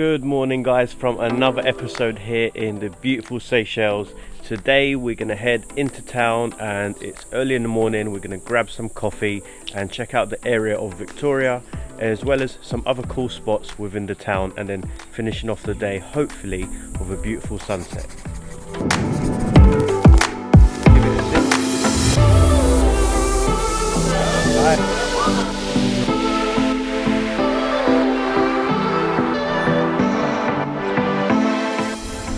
Good morning guys, from another episode here in the beautiful Seychelles. Today we're going to head into town and it's early in the morning. We're going to grab some coffee and check out the area of Victoria, as well as some other cool spots within the town, and then finishing off the day hopefully with a beautiful sunset.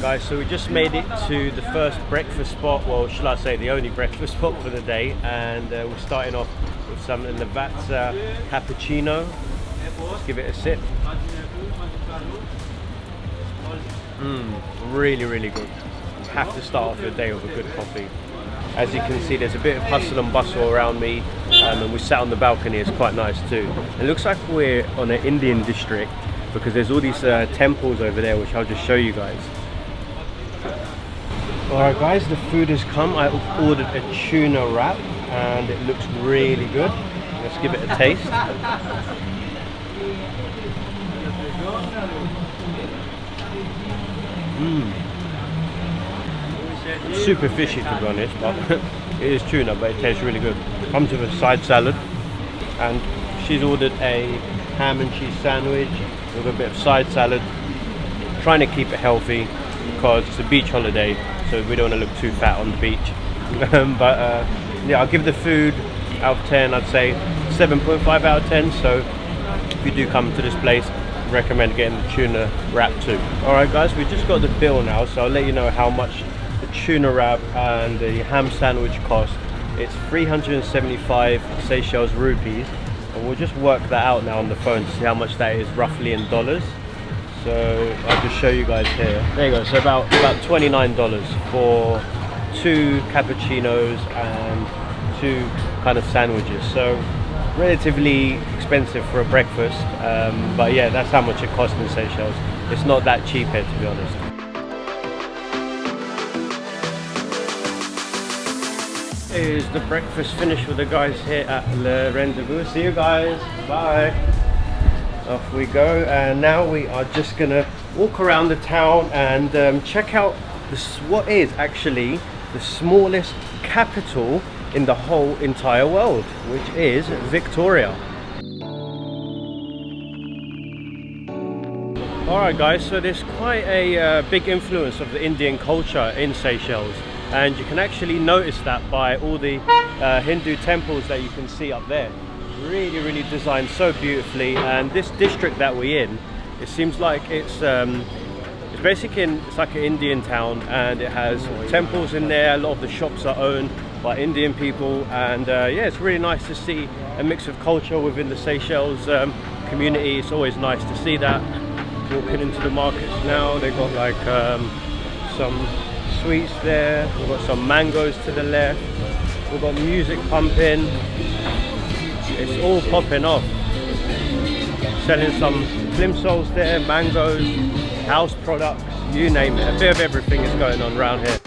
Guys, so we just made it to the first breakfast spot, well, shall I say the only breakfast spot for the day, and we're starting off with some Lavazza cappuccino. Let's give it a sip. Really good. You have to start off your day with a good coffee. As you can see, there's a bit of hustle and bustle around me, and we sat on the balcony. It's quite nice too. It looks like we're on an Indian district because there's all these temples over there, which I'll just show you guys. Alright guys, the food has come. I ordered a tuna wrap and it looks really good. Let's give it a taste. Super fishy to be honest, but it is tuna, but it tastes really good. Comes with a side salad, and she's ordered a ham and cheese sandwich with a bit of side salad. Trying to keep it healthy because it's a beach holiday, so we don't want to look too fat on the beach. Yeah, I'll give the food out of 10, I'd say 7.5 out of 10. So if you do come to this place, I recommend getting the tuna wrap too. Alright guys, we just got the bill now, so I'll let you know how much the tuna wrap and the ham sandwich cost. It's 375 Seychelles rupees, and we'll just work that out now on the phone to see how much that is roughly in dollars. So I'll just show you guys here. There you go. So about $29 for 2 cappuccinos and 2 kind of sandwiches. So relatively expensive for a breakfast, but yeah, that's how much it costs in Seychelles. It's not that cheap here, to be honest. Is the breakfast finished with the guys here at Le Rendezvous. See you guys. Bye. Off we go, and now we are just gonna walk around the town and check out what is actually the smallest capital in the whole entire world, which is Victoria. Alright guys, so there's quite a big influence of the Indian culture in Seychelles, and you can actually notice that by all the Hindu temples that you can see up there. Really designed so beautifully. And this district that we're in, it seems like it's basically it's like an Indian town, and it has temples in there. A lot of the shops are owned by Indian people, and yeah, it's really nice to see a mix of culture within the Seychelles community. It's always nice to see that. Walking into the markets now, they've got like some sweets there, we've got some mangoes to the left, we've got music pumping. It's all popping off. Selling some plimsolls there, mangoes, house products, you name it. A bit of everything is going on around here.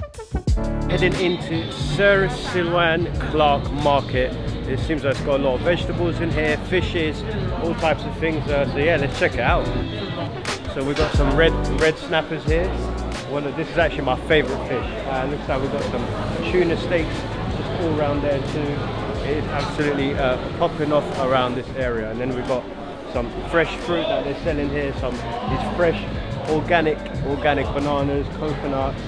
Heading into Seychelles Clark Market. It seems like it's got a lot of vegetables in here, fishes, all types of things. So yeah, let's check it out. So we've got some red snappers here. This is actually my favourite fish. Looks like we've got some tuna steaks just all around there too. It is absolutely popping off around this area. And then we've got some fresh fruit that they're selling here, these fresh organic bananas, coconuts.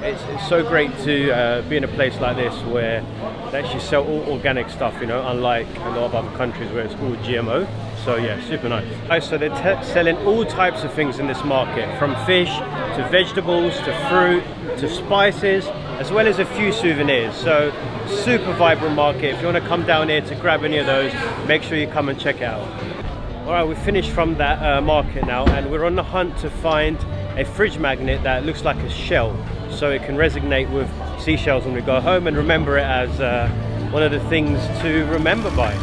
It's so great to be in a place like this where they actually sell all organic stuff, you know, unlike a lot of other countries where it's all GMO. So yeah, super nice. So they're selling all types of things in this market, from fish to vegetables to fruit to spices, as well as a few souvenirs. So super vibrant market. If you want to come down here to grab any of those, make sure you come and check it out. Alright, we're finished from that market now, and we're on the hunt to find a fridge magnet that looks like a shell, so it can resonate with seashells when we go home and remember it as one of the things to remember by.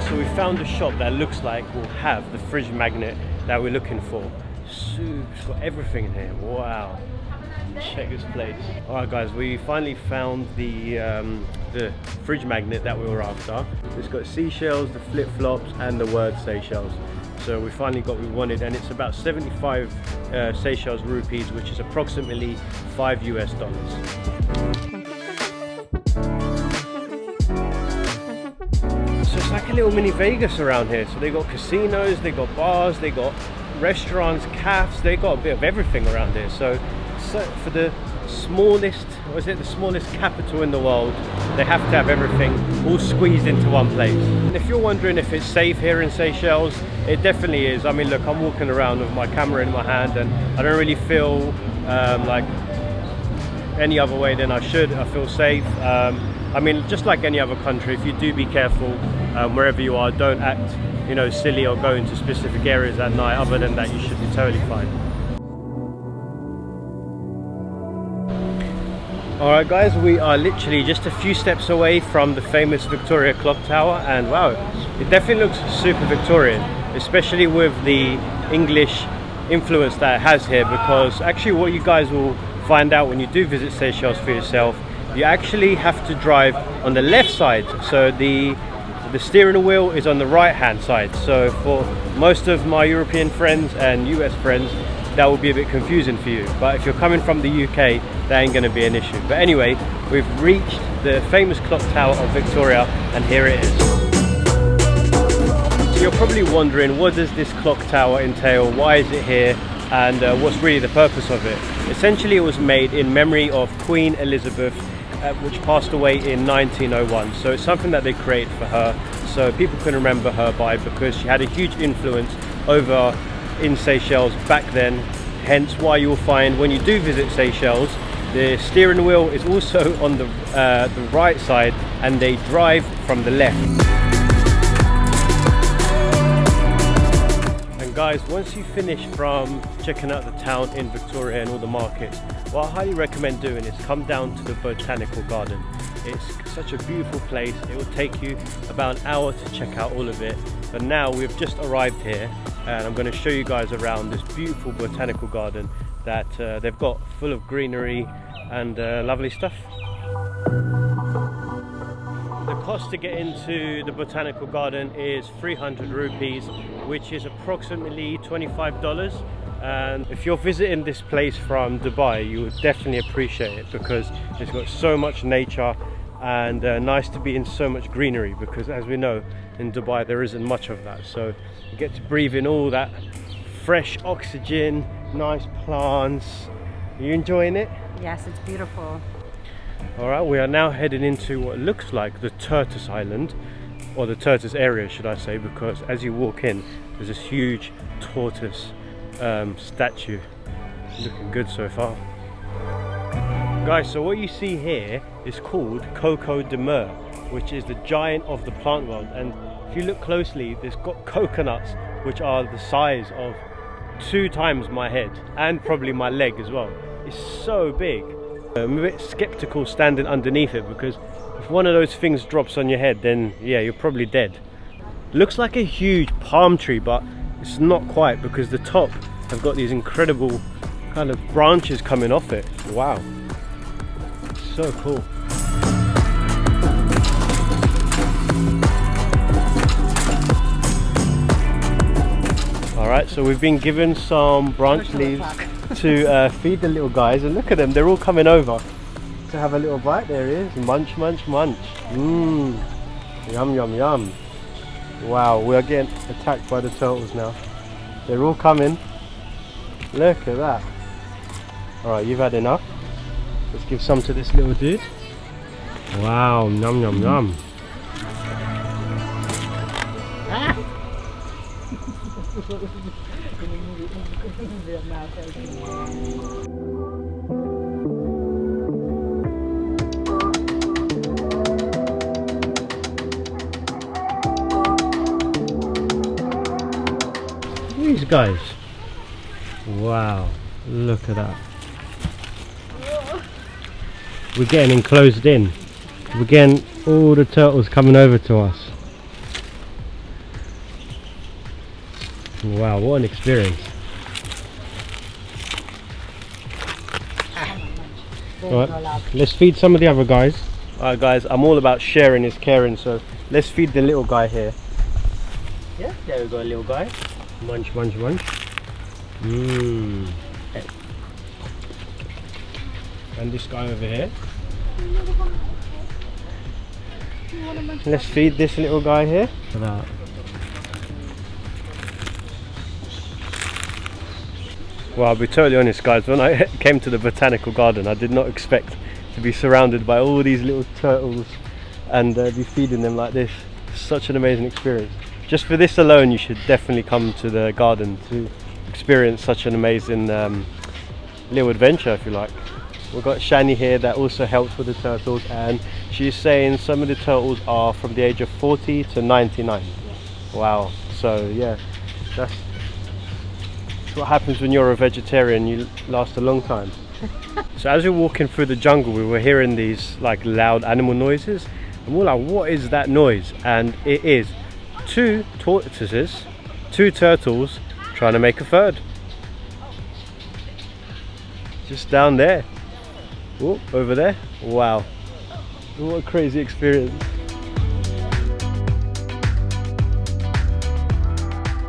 So we found a shop that looks like will have the fridge magnet that we're looking for. It's got everything in here. Wow. Check this place. Alright guys, we finally found the the fridge magnet that we were after. It's got seashells, the flip-flops, and the word Seychelles. So we finally got what we wanted, and it's about 75 Seychelles rupees, which is approximately $5 US. So it's like a little mini Vegas around here. So they got casinos, they got bars, they got restaurants, cafes, they got a bit of everything around here. So for the smallest, was it the smallest capital in the world, they have to have everything all squeezed into one place. And if you're wondering if it's safe here in Seychelles, it definitely is. I mean, look, I'm walking around with my camera in my hand and I don't really feel like any other way than I should. I feel safe. I mean, just like any other country, if you do be careful wherever you are, don't act, you know, silly or go into specific areas at night. Other than that, you should be totally fine. Alright guys, we are literally just a few steps away from the famous Victoria Clock Tower, and wow, it definitely looks super Victorian, especially with the English influence that it has here, because actually what you guys will find out when you do visit Seychelles for yourself, you actually have to drive on the left side. So the steering wheel is on the right hand side. So for most of my European friends and US friends, that will be a bit confusing for you, but if you're coming from the UK, that ain't going to be an issue. But anyway, we've reached the famous clock tower of Victoria, and here it is. So you're probably wondering, what does this clock tower entail, why is it here, and what's really the purpose of it? Essentially, it was made in memory of Queen Elizabeth, which passed away in 1901. So it's something that they created for her, so people can remember her by, because she had a huge influence over in Seychelles back then. Hence why you'll find when you do visit Seychelles, the steering wheel is also on the right side and they drive from the left. And guys, once you finish from checking out the town in Victoria and all the markets, what I highly recommend doing is come down to the Botanical Garden. It's such a beautiful place. It will take you about an hour to check out all of it. But now we've just arrived here and I'm going to show you guys around this beautiful botanical garden that they've got, full of greenery and lovely stuff. The cost to get into the botanical garden is 300 rupees, which is approximately $25. And if you're visiting this place from Dubai, you would definitely appreciate it, because it's got so much nature and nice to be in so much greenery, because as we know, in Dubai there isn't much of that. So you get to breathe in all that fresh oxygen, nice plants. Are you enjoying it? Yes, it's beautiful. Alright, we are now heading into what looks like the tortoise island, or the tortoise area should I say, because as you walk in there's this huge tortoise statue. Looking good so far. Guys, so what you see here is called Coco de Mer, which is the giant of the plant world. And if you look closely, there's got coconuts which are the size of 2 times my head, and probably my leg as well. It's so big. I'm a bit skeptical standing underneath it, because if one of those things drops on your head, then yeah, you're probably dead. Looks like a huge palm tree, but it's not quite, because the top have got these incredible kind of branches coming off it. Wow, so cool. Alright, so we've been given some branch leaves to feed the little guys, and look at them, they're all coming over to have a little bite. There he is, munch, munch, munch. Mmm, yum, yum, yum. Wow, we are getting attacked by the turtles now. They're all coming. Look at that. Alright, you've had enough. Let's give some to this little dude. Wow, yum, yum, yum. Ah! These guys. Wow, look at that. We're getting enclosed in. We're getting all the turtles coming over to us. Wow, what an experience. Alright, let's feed some of the other guys. Alright guys, I'm all about sharing is caring, so let's feed the little guy here. Yeah, there we go, little guy. Munch, munch, munch. Mmm. Hey. And this guy over here. Let's feed this little guy here. Well, I'll be totally honest guys, when I came to the Botanical Garden I did not expect to be surrounded by all these little turtles and be feeding them like this. Such an amazing experience. Just for this alone you should definitely come to the garden to experience such an amazing little adventure, if you like. We've got Shani here that also helps with the turtles, and she's saying some of the turtles are from the age of 40 to 99. Wow. So yeah, that's what happens when you're a vegetarian, you last a long time. So as we're walking through the jungle we were hearing these like loud animal noises, and we're like, what is that noise? And it is two tortoises, two turtles trying to make a third. Just down there. Oh, over there. Wow. What a crazy experience.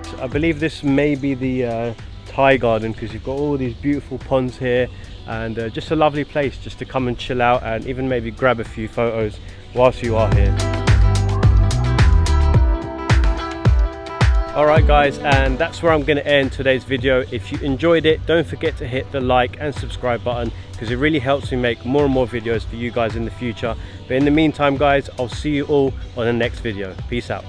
So I believe this may be the Thai garden, because you've got all these beautiful ponds here, and just a lovely place just to come and chill out and even maybe grab a few photos whilst you are here. Alright guys, and that's where I'm going to end today's video. If you enjoyed it, don't forget to hit the like and subscribe button, because it really helps me make more and more videos for you guys in the future. But in the meantime guys, I'll see you all on the next video. Peace out.